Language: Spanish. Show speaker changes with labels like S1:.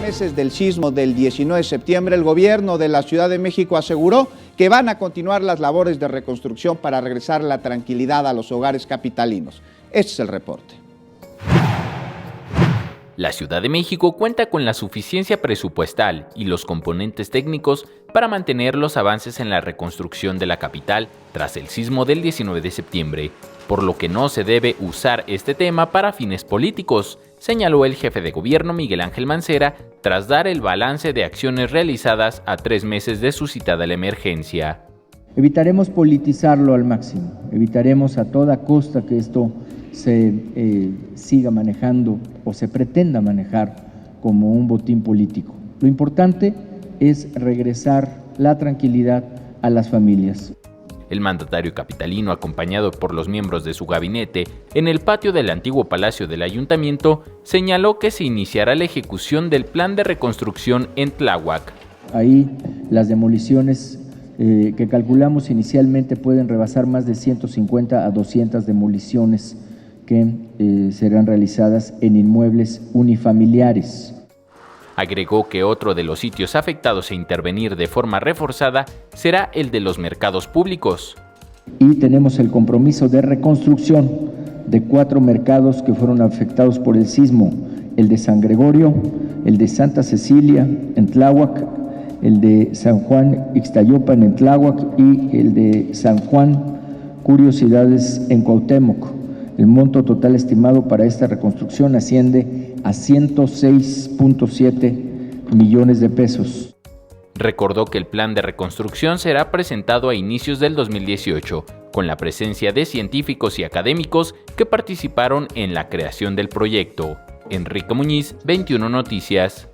S1: meses del sismo del 19 de septiembre, el gobierno de la Ciudad de México aseguró que van a continuar las labores de reconstrucción para regresar la tranquilidad a los hogares capitalinos. Este es el reporte.
S2: La Ciudad de México cuenta con la suficiencia presupuestal y los componentes técnicos para mantener los avances en la reconstrucción de la capital tras el sismo del 19 de septiembre, por lo que no se debe usar este tema para fines políticos, señaló el jefe de gobierno Miguel Ángel Mancera tras dar el balance de acciones realizadas a 3 meses de suscitada la emergencia.
S3: Evitaremos politizarlo al máximo, evitaremos a toda costa que esto se siga manejando o se pretenda manejar como un botín político. Lo importante es regresar la tranquilidad a las familias.
S2: El mandatario capitalino, acompañado por los miembros de su gabinete, en el patio del antiguo Palacio del Ayuntamiento, señaló que se iniciará la ejecución del plan de reconstrucción en Tláhuac.
S3: Ahí las demoliciones que calculamos inicialmente pueden rebasar más de 150 a 200 demoliciones que serán realizadas en inmuebles unifamiliares.
S2: Agregó que otro de los sitios afectados a intervenir de forma reforzada será el de los mercados públicos.
S3: Y tenemos el compromiso de reconstrucción de 4 mercados que fueron afectados por el sismo: el de San Gregorio, el de Santa Cecilia en Tláhuac, el de San Juan Ixtayopan en Tláhuac y el de San Juan Curiosidades en Cuauhtémoc. El monto total estimado para esta reconstrucción asciende a 106.7 millones de pesos.
S2: Recordó que el plan de reconstrucción será presentado a inicios del 2018, con la presencia de científicos y académicos que participaron en la creación del proyecto. Enrique Muñiz, 21 Noticias.